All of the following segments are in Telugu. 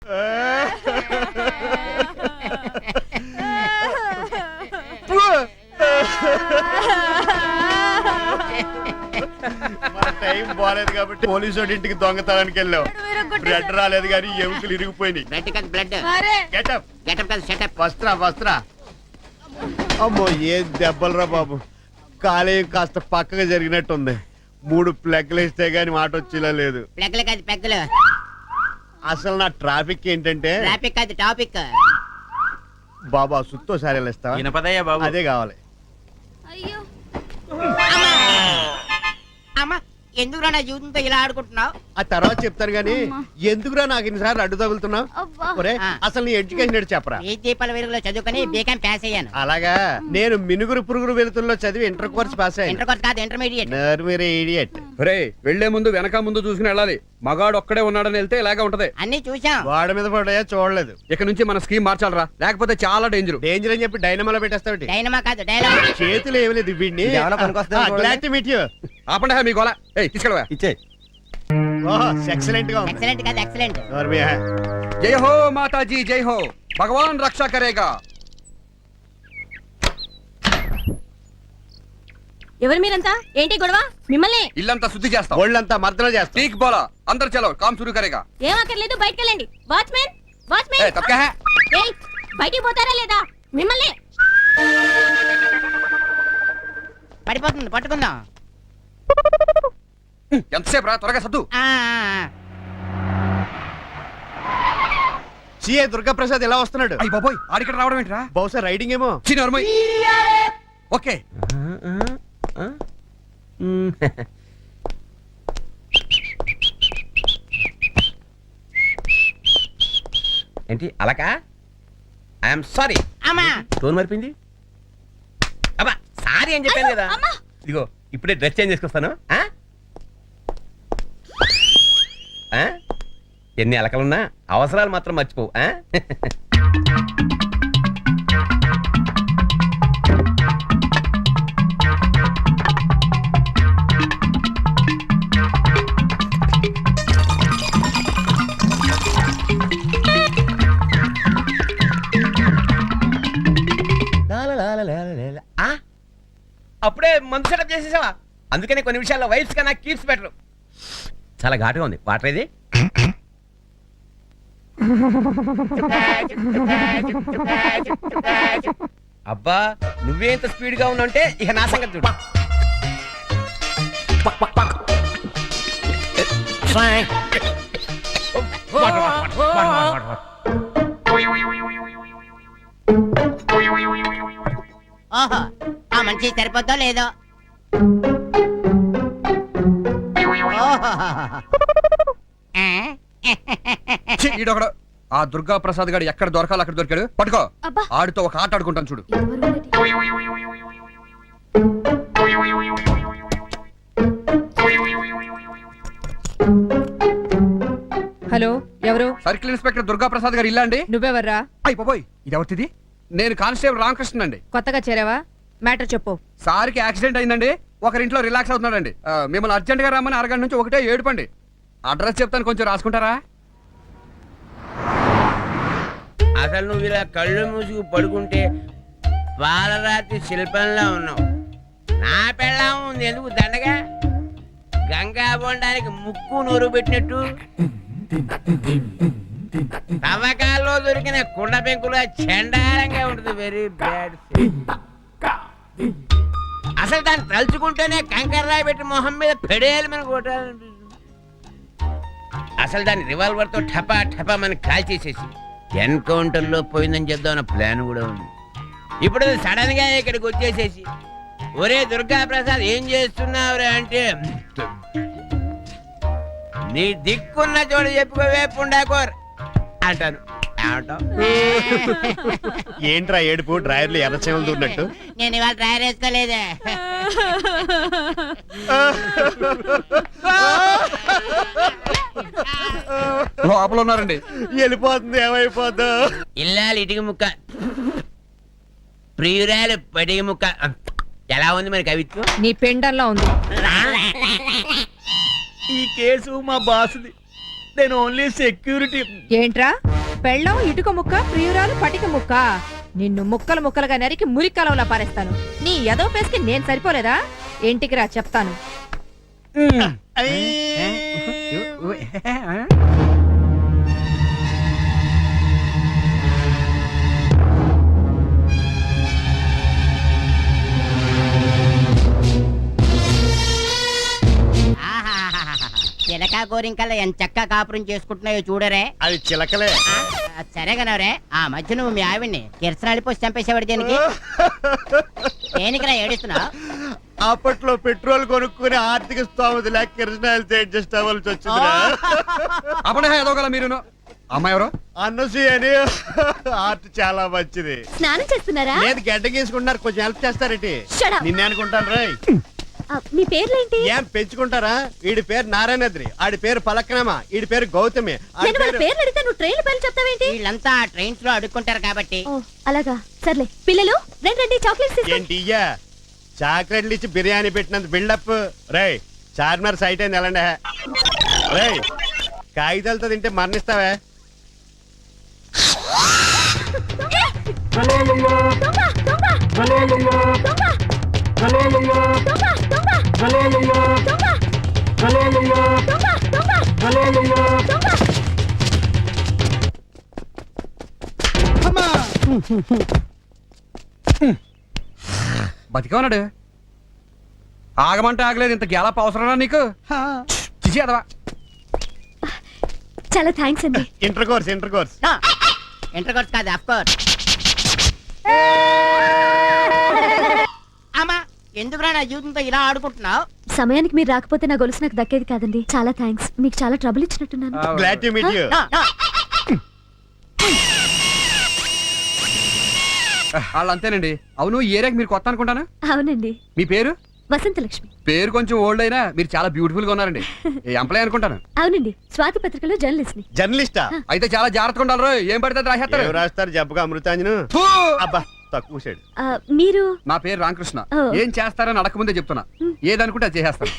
టైం బాగాలేదు కాబట్టి పోలీసు వాడి ఇంటికి దొంగతనానికి వెళ్ళావు. బ్లడ్ రాలేదు కానీ ఎముకలు ఇరిగిపోయినాయి. వస్త్రా అమ్మో ఏం దెబ్బలరా బాబు. కాలేయం కాస్త పక్కగా జరిగినట్టుంది. 3 ప్లగ్లు ఇస్తే గానీ మాట వచ్చేలా లేదు. అసలు నా ట్రాఫిక్ ఏంటంటే బాబా సుత్తో సారీ ఇస్తావా? అదే కావాలి. ఎందుకురా నా జీవితంతో ఇలా ఆడుకుంటున్నావు? ఆ తర్వాత చెప్తాను గానీ ఎందుకురా నాకు ఇన్నిసార్లు అడ్డు తగులుతున్నావు? అసలు నీ ఎడ్యుకేషన్ ఏంటి చెప్పరా? ఈ దీపాల వెలుగులో చదువుకుని బీకాం పాస్ అయ్యాను. అలాగా? నేను మినుగురు పురుగురు వెలుతుల్లో చదివి ఇంటర్ కోర్స్ పాస్ అయ్యాను. ఇంటర్ కోర్స్ కాదు, ఇంటర్మీడియట్. ఇడియట్. వెళ్లే ముందు వెనక ముందు చూసుకుని వెళ్ళాలి. మగాడు ఒక్కడే ఉన్నాడని వెళ్తే ఇలాగే ఉంటది. అన్ని చూసాం. వాడ మీద పడ్డాయా చూడలేదు. ఇక నుంచి మన స్కీమ్ మార్చాలరా, లేకపోతే చాలా డేంజర్ అని చెప్పి డైనమాలో పెట్టేస్తావు. డైనమా కాదు, డైనమా. చేతులు ఏమి లేదు వీడిని. ఆపండి మీ గోల. తీసుకెళ్ళవా? ఇచ్చే. ఎక్సలెంట్ గా ఉంది. ఎక్సలెంట్ కాదు, ఎక్సలెంట్. జై హో మాతాజీ, జై హో. భగవాన్ రక్షా కరేగా. ఎవరు మీరంతా? ఏంటి గొడవ? మిమ్మల్ని ఇల్లంతా శుద్ధి చేస్తాం, ఒళ్ళంతా మర్దన చేస్తాం. ఠీక్ బోలా. అందరు చలో, కామ్ శురు కరేగా. ఏం అక్కర్లేదు, బయటికి వెళ్ళండి. Watchman, watchman. ఏయ్, బయటికి పోతారా లేదా? మిమ్మల్ని. పడిపోతుంది, పట్టుకుందాం. ఎంతసేపు రా, త్వరగా సద్దు. సిఏ దుర్గాప్రసాద్ ఎలా వస్తున్నాడు? అయ్యి బాబోయ్, ఆడిక్కడ రావడం ఏంట్రా? బహుశా రైడింగ్ ఏమో. ఓకే. ఏంటి అలాకా? I'm sorry. అమ్మా టోన్ మరిపింది. అబ్బా సారీ అని చెప్పాను కదా. ఇదిగో ఇప్పుడే డ్రెస్ చేంజ్ చేసుకొస్తాను. ఎన్ని అలకలున్నా అవసరాలు మాత్రం మర్చిపోవు. అప్పుడే మందు సెటప్ చేసేసావా? అందుకనే కొన్ని విషయాల్లో వైఫ్స్ కన్నా కీప్స్ బెటర్. చాలా ఘాటుగా ఉంది. వాటర్ ఇది. అబ్బా నువ్వేంత స్పీడ్ గా ఉన్నావంటే ఇక నా సంగతి చూడు. ఓహో, ఆ మంచి సరిపోద్దో లేదో. ఈడొకడు ఆ దుర్గా ప్రసాద్ గారు ఎక్కడ దొరకాలి అక్కడ దొరికాడు. పట్టుకో. ఆడితో ఒక ఆట ఆడుకుంటాను చూడు. హలో, ఎవరు? సర్కిల్ ఇన్స్పెక్టర్ దుర్గా ప్రసాద్ గారు ఇల్లా అండి? నువ్వెవర్రా? అయిపోయి ఇది ఎవరిది? నేను కానిస్టేబుల్ రామకృష్ణ అండి. కొత్తగా చేరావా? మ్యాటర్ చెప్పు. సార్కి యాక్సిడెంట్ అయిందండి. ఒకరింట్లో రిలాక్స్ అవుతున్నాడండి. మిమ్మల్ని అర్జెంట్ గా రమ్మని అరగంట నుంచి ఒకటే ఏడుపండి. అడ్రస్ చెప్తాను, కొంచెం రాసుకుంటారా? అసలు నువ్వు ఇలా కళ్ళు మూసుకు పడుకుంటే పాలరాతి శిల్పంలో ఉన్నావు. నా పెళ్ళం ఉంది ఎందుకు దండగా? గంగా బొండానికి ముక్కు నూరు పెట్టినట్టు తవ్వకాల్లో దొరికిన కుండ పెంకుల చండాలంగా ఉంటుంది. Very bad. అసలు దాన్ని తలుచుకుంటేనే కంకర్రాయి పెట్టి మొహం మీద పెడేయాలి మన కొట్టాలనిపిస్తుంది. అసలు దాన్ని రివాల్వర్ తో ఠపా ఠపా మనకి కాల్ చేసేసి ఎన్కౌంటర్ లో పోయిందని చెప్దామన్న ప్లాన్ కూడా ఉంది. ఇప్పుడు సడన్ గా ఇక్కడికి వచ్చేసేసి ఒరే దుర్గా ప్రసాద్ ఏం చేస్తున్నావురా అంటే నీ దిక్కున్న చోటు చెప్పుకోవే పుండాకోర్ అంటాను. ఏంట్రా ఏడుపు? డ్రైవర్లు ఎర్రచేమలు దూరినట్టు. నేను ఇవాళ డ్రైవర్ వేసుకోలేదే. లోపల ఉన్నారండి. వెళ్ళిపోతుంది, ఏమైపోద్దు. ఇల్లాలు ఇటుక ముక్క, ప్రియురాలు పడిగ ముక్క. ఎలా ఉంది మరి కవిత్వం? నీ పెండల్లా ఉంది. ఈ కేసు మా బాసుది. నేను ఓన్లీ సెక్యూరిటీ. ఏంట్రా పెళ్ళం ఇటుక ముక్క ప్రియురాలు పటిక ముక్క నిన్ను ముక్కలు ముక్కలుగా నరికి మురికాలంలో పారేస్తాను. నీ ఎదో పేస్కి నేను సరిపోలేదా? ఇంటికి రా చెప్తాను. చిలక గోరింకల్లా ఎంత చక్కగా కాపురం చేసుకుంటున్నాయో చూడరే. అది చిలకలే. సరే కనవరే, ఆ మధ్య నువ్వు మీ ఆవిడ్ని కిరసనాలి పోసి చంపేసేవాడు దేనికి? దేనికిరా ఏడుస్తున్నావు? అప్పట్లో పెట్రోల్ కొనుక్కుని ఆర్థిక స్థోమత లేక కిరసనాయలతో అడ్జస్ట్ అవ్వాల్సి వచ్చిందిరా. అప్పుడే ఎదవగల మీరును. అమ్మాయి ఎవరు? అన్నసూయ అని ఆర్ట్ చాలా మంచిది. స్నానం చేస్తున్నారా? లేదు గడ్డ గీసుకుంటున్నారు, కొంచెం హెల్ప్ చేస్తారేంటి? Shut up. నిన్నే అనుకుంటాను రాయ్. మీ పేర్లేంటి? ఏం పెంచుకుంటారా? వీడి పేరు నారాయణద్రి, ఆడి పేరు పలక్నమ, వీడి పేరు గౌతమి. ఆడి నేను వాళ్ళ పేరు- పేర్లు అడిగితే నువ్వు ట్రైన్ పేర్లు చెప్తావేంటి? వీళ్ళంతా ట్రైన్స్ లో అడుక్కుంటారు కాబట్టి. ఓ అలాగా, సర్లే. పిల్లలు రండి రండి, చాక్లెట్స్ తీసుకోండి. ఏంటి ఇయ్యా చాక్లెట్లు ఇచ్చి బిర్యానీ పెట్టినంత బిల్డప్. రేయ్ చార్మినార్ సైట్ అయింది ఎలాండే. రేయ్ కాగితాలతో తింటే మరణిస్తావే. దొంగ, దొంగ, దొంగ, బతికే ఉన్నాడు. ఆగమంటే ఆగలేదు. ఇంత గ్యాలప్ అవసరమా నీకు? చిచి అదవా. చాలా థ్యాంక్స్ అండి. ఇంటర్ కోర్స్ ఇంటర్ కోర్స్ కాదు, ఆఫ్ కోర్స్. అమ్మా ఎందుకురా నా జీవితంతో ఇలా ఆడుకుంటున్నావు? సమయానికి మీరు రాకపోతే నా గొలుసు నాకు దక్కేది కాదండి. చాలా థ్యాంక్స్. మీకు చాలా ట్రబుల్ ఇచ్చినట్టున్నాను. Glad to meet you. వాళ్ళు అంతేనండి. అవును, ఈ ఏరియాకి మీరు కొత్త అనుకుంటాను. అవునండి. మీ పేరు? వసంతలక్ష్మి. పేరు కొంచెం ఓల్డ్ అయినా మీరు చాలా బ్యూటిఫుల్ గా ఉన్నారండి. ఎంప్లాయ్ అనుకుంటాను. అవునండి, స్వాతి పత్రికలో జర్నలిస్ట్ ని. జర్నలిస్టా? అయితే చాలా జాగ్రత్తగా ఉండాలి రోయ్. ఏం పడితే అది రాసేస్తారు. ఎవరు రాస్తారు జబ్బుగా అమృతాంజను? ఫూ! అబ్బా తక్కువ సైడ్. మీరు? నా పేరు రామకృష్ణ. ఓ. ఏం చేస్తారని అడగకముందే చెప్తున్నా. ఏదనుకుంటే అది చేసేస్తాను.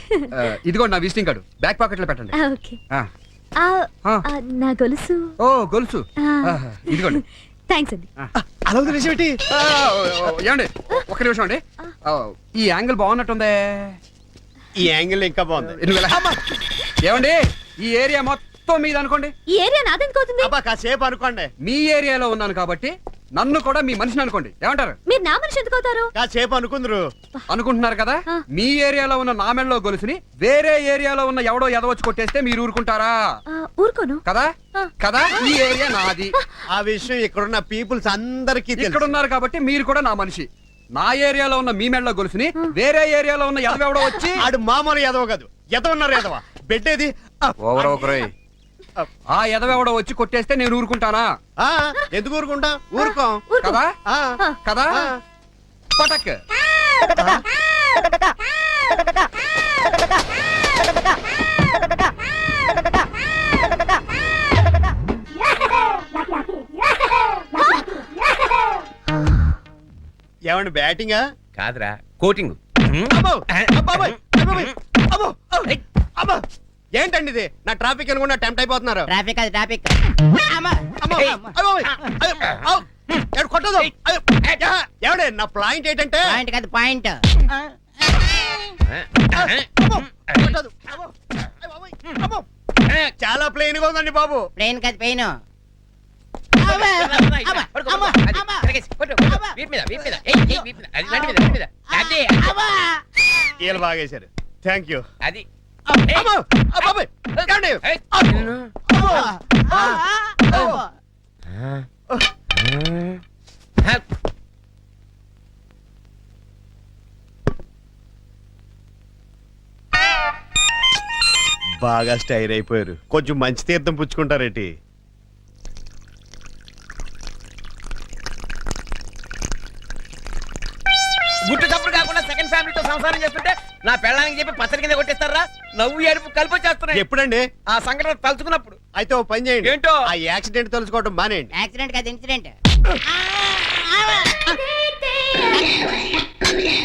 ఇదిగోండి నా విజిటింగ్ కార్డు. బ్యాక్ పాకెట్ లో పెట్టండి. ఓకే. ఆ. ఆ, ఆ. నా గొలుసు. ఓ గొలుసు. ఆ. ఇదిగోండి. థ్యాంక్స్ అండి. అలా వదిలేసేటి. ఏమండి ఒక్క నిమిషం అండి. ఈ యాంగిల్ బాగున్నట్టుందే. ఈ యాంగిల్ ఇంకా బాగుంది. నువ్వు ఎలా- ఏమండి ఈ ఏరియా మొత్తం మీద అనుకోండి. ఈ ఏరియా నాదెందుకవుతుంది? అబ్బా కాసేపు అనుకోండి. మీ ఏరియాలో ఉన్నాను కాబట్టి నన్ను కూడా మీ మనిషిని అనుకోండి. ఏమంటారు? మీరు నా మనిషి ఎందుకు అవుతారు? కాసేపు అనుకుందరు. అనుకుంటున్నారు కదా. ఆ. మీ ఏరియాలో ఉన్న నా మెడలో గొలుసుని వేరే ఏరియాలో ఉన్న ఎవడో ఎదవచ్చి కొట్టేస్తే మీరు ఊరుకుంటారా? ఊరుకోను. కదా ఆ. కదా ఈ ఏరియా నాది. ఆ విషయం ఇక్కడున్న పీపుల్స్ అందరికీ ఇక్కడ తెలుసు. ఉన్నారు కాబట్టి మీరు కూడా నా మనిషి. నా ఏరియాలో ఉన్న మీ మెడలో గొలుసుని వేరే ఏరియాలో ఉన్న ఎదవెవడో వచ్చి ఆడు మామూలు ఎదవ కాదు, ఎదవన్నారు ఎదవ. బెడ్డేది ఓవర్ ఒకరోయ్. ఆ ఎదవెవడో వచ్చి కొట్టేస్తే నేను ఊరుకుంటానా? ఎందుకు ఊరుకుంటా? ఊరుకోం ఊరుకో. కదా ఆ, కదా ఆ. పటక్. ఏమండి బ్యాటింగా? కాదురా కోటింగ్. అబ్బో, అబ్బాబోయ్, అబ్బాబోయ్, అబ్బో, అబ్బో. ఏంటండి ఇది? నా ట్రాఫిక్ అనుకున్నా టెంప్ట్ అయిపోతున్నారు. ట్రాఫిక్ అది ట్రాఫిక్. అమ్మో, అబ్బోయ్, అయ్యో, ఔ, ఏడు కొట్టదు. అయ్యో, యా, ఏమండి నా పాయింట్ ఏంటంటే పాయింట్ కాదు పాయింట్. అమ్మో, కొట్టదు. అమ్మో, అయ్య బాబోయ్, అమ్మో. చాలా ప్లెయిన్ గా ఉందండి బాబు. ప్లేన్ కాదు పెయిన్. వీళ్ళు బాగేశారు. Thank you. అది అమ్మో, అబ్బాబోయ్, ఏమండి? అమ్మో, అమ్మో. బాగా స్టైర్ అయిపోయారు. కొంచెం మంచి తీర్థం పుచ్చుకుంటారేటి? గుట్టు చప్పుడు కాకుండా సెకండ్ ఫ్యామిలీతో సంసారం చేస్తుంటే నా పెళ్ళానికి చెప్పి పచ్చడి కింద కొట్టేస్తారా? నవ్వు ఏడుపు కలిపి వచ్చేస్తున్నాయి. ఎప్పుడండి? ఆ సంఘటన తలుచుకున్నప్పుడు. అయితే ఓ పని చేయండి. ఏంటో? ఆ యాక్సిడెంట్ తెలుసుకోవడం మానేయండి. యాక్సిడెంట్ కాదు ఇన్సిడెంట్.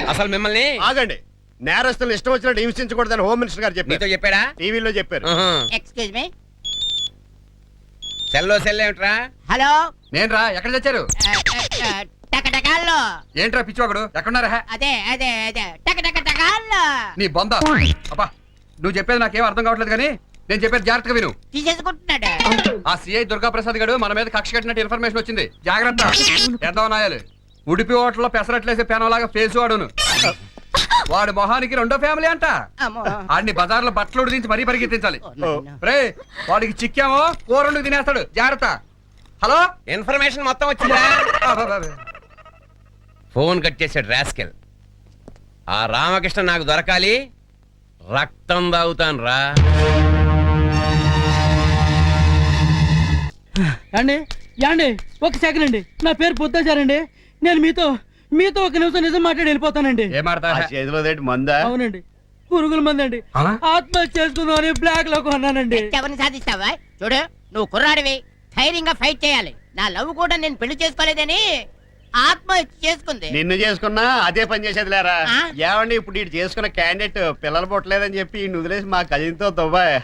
అసలు మిమ్మల్ని ఆగండి. నేరస్తులు ఇష్టం వచ్చినట్టు హింసించకూడదని హోమ్ మినిస్టర్ గారు చెప్పారు. నీతో చెప్పాడా? టీవీలో చెప్పారు. ఆహా. Excuse me. సెల్లో సెల్ ఏమిట్రా? హలో నేను రా, ఎక్కడ తెచ్చారు? టకటకాల్లో. ఏంట్రా పిచ్చివాడు, ఎక్కడున్నారా? అదే అదే అదే టకటకటకాల్లో. నీ బొంద. అబ్బా, నువ్వు చెప్పేది నాకేం అర్థం కావట్లేదు కానీ నేను చెప్పేది జాగ్రత్తగా విను. తీసేసుకుంటున్నాడు. ఆ సిఐ దుర్గా ప్రసాద్ గారు మన మీద కక్ష కట్టినట్టు ఇన్ఫర్మేషన్ వచ్చింది. జాగ్రత్త. ఎంత నాయాలి ఉడిపి హోటల్లో పెసరట్లేసే పెనంలాగా ఫేస్ వాడును. వాడి మొహానికి రెండో ఫ్యామిలీ అంట. అమ్మో. ఆడిని బజార్లో బట్టలు ఉడిదించి మరీ పరిగెత్తించాలి. ఓ నాయనా. రే, వాడికి చిక్కామో కూరండు తినేస్తాడు. జాగ్రత్త. హలో, ఇన్ఫర్మేషన్ మొత్తం వచ్చిందా? ఫోన్ కట్ చేసాడు రాస్కెల్. ఆ రామకృష్ణ నాకు దొరకాలి, రక్తం తాగుతాను రా. అండి యాండి ఒక సెకండ్ అండి, నా పేరు పొద్దాచారండి. నేను మీతో ఒక నిమిషం నిజం మాట్లాడి వెళ్ళిపోతానండి. ఏం ఆడతా? ఆ చేతిలో దేటి మందా? అవునండి, పురుగుల మంది అండి. ఆ? ఆత్మహత్య చేసుకుందామని బ్లాక్ లో కొన్నానండి. ఎవరిని సాధిస్తావా? చూడు, నువ్వు కుర్రాడివి, ధైర్యంగా ఫైట్ చేయాలి. నా లవ్ కూడా నేను పెళ్లి చేసుకోలేదని ఆత్మహత్య చేసుకుంది. నిన్ను చేసుకున్నా అదే పని చేసేది లేరా. ఆ? ఏమండి ఇప్పుడు ఇటు చేసుకున్న క్యాండిడేట్ పిల్లలు పుట్టలేదని చెప్పి ఈయన్ని వదిలేసి మా కజిన్ తో దుబాయ్.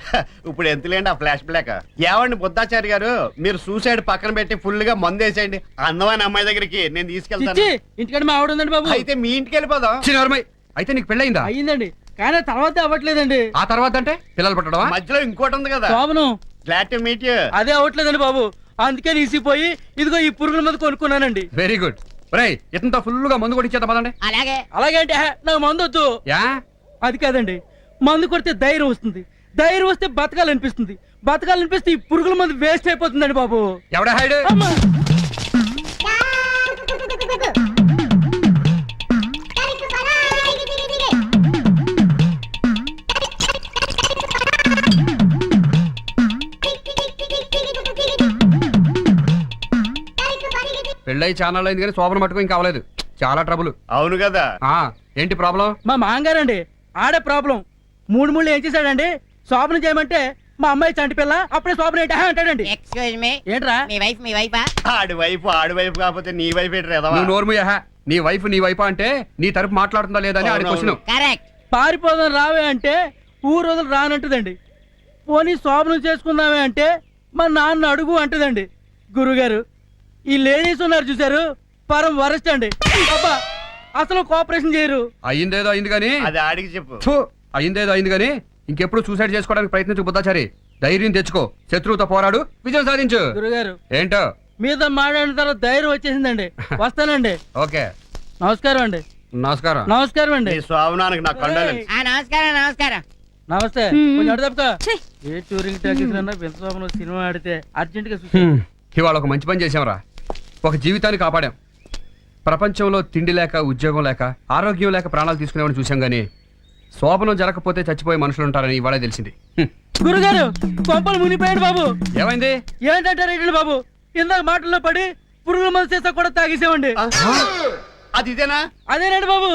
ఇప్పుడు ఎంతలేండి ఆ ఫ్లాష్ బ్లాక్. ఏమండి బుద్ధాచారి గారు, మీరు సూసైడ్ పక్కన పెట్టి ఫుల్ గా మందు వేసేయండి. అందమైన అమ్మాయి దగ్గరికి నేను తీసుకెళ్తాను. చిచ్చి, ఇంటికాడ మా ఆవిడ ఉందండి బాబు. అయితే మీ ఇంటికి వెళ్ళిపోదాం. చిన్నమ్మాయి అయితే నీకు పెళ్ళయిందా? అయ్యిందండి, కానీ ఆ తర్వాత అవ్వట్లేదండి. ఆ తర్వాత అంటే పిల్లలు పుట్టడమా? మధ్యలో ఇంకోటి ఉంది కదా. శోభనం గ్లాడ్ టు మీట్ యూ. అదే అవ్వట్లేదండి బాబు. అందుకే నీసిపోయి ఇదిగో ఈ పురుగుల మందు కొనుక్కున్నానండి. Very good. రేయ్, ఇతంతా ఫుల్ గా మందు కొట్టించేద్దాం పదండి. అలాగే. అలాగే అంటే నాకు మందు వద్దు. యా, అది కాదండి, మందు కొడితే ధైర్యం వస్తుంది, ధైర్యం వస్తే బతకాలనిపిస్తుంది, బతకాలనిపిస్తే ఈ పురుగుల మందు వేస్ట్ అయిపోతుందండి బాబు. ఎవడా హైడ్? అమ్మా. పెళ్ళయి చాలా అయింది కానీ శోభన మట్టుకు ఇంకా అవ్వలేదు. చాలా ట్రబుల్. అవును కదా. ఏంటి ప్రాబ్లం? మా మాంగారండి ఆడే ప్రాబ్లం. మూడు ఏం చేశాడండి, శోభన చేయమంటే మా అమ్మాయి చంటి పిల్ల, అప్పుడే శోభన ఏంటి అంటాడండి. ఎక్స్క్యూజ్ మీ, ఏంట్రా? మీ వైఫా? ఆడి వైపు కాకపోతే నీ వైఫ్ ఏంటి రేదవా? నువ్వు నోర్ముయా. నీ వైఫ్ అంటే నీ తరపు మాట్లాడుతుందా లేదా అని ఆడి క్వశ్చన్. కరెక్ట్. పారిపోదాం రావే అంటే ఊరు వదిలి రానంటదండి. పోనీ శోభనం చేసుకుందామే అంటే మా నాన్న అడుగు అంటదండి. గురుగారు, ఈ లేడీస్ ఉన్నారు చూసారు, పరం వరస్ట్ అండి. అబ్బా, అసలు కోఆపరేషన్ చేయరు. అయిందేదో అయింది కానీ అది ఆడికి చెప్పు. అయిందేదో అయింది కానీ ఇంకెప్పుడు సూసైడ్ చేసుకోవడానికి ప్రయత్నించు బుద్ధాచారి. ధైర్యం తెచ్చుకో, శత్రువుతో పోరాడు, విజయం సాధించు. గురుగారు, ఏంటో మీద మాట్లాడిన తర్వాత ధైర్యం వచ్చేసిందండి. వస్తానండి. ఓకే, నమస్కారం అండి. నమస్కారం. నమస్కారం అండి. నీ స్వామినానికి నా కండోలెన్స్. నమస్కారం నమస్కారం. నమస్తే. కొంచెం అడు తప్పక. ఏ టూరింగ్ టాకీస్ కన్నా వింతస్వామిలో సినిమా ఆడితే అర్జెంట్ గా ఇవాళ ఒక మంచి పని చేసాంరా. ఒక జీవితాన్ని కాపాడాం. ప్రపంచంలో తిండి లేక, ఉద్యోగం లేక, ఆరోగ్యం లేక ప్రాణాలు తీసుకునేవాడిని చూసాం గానీ శోభనం జరగకపోతే చచ్చిపోయే మనుషులు ఉంటారని ఇవాళే తెలిసింది. గురుగారు, కొంపలు మునిపోయాడు బాబు. ఏమైంది? ఏంటంటారు బాబు, ఇందాక మాటల్లో పడి పురుగుల మందు చేస్తా కూడా తాగేసామండి. అది ఇదేనా? అదేనండి బాబు.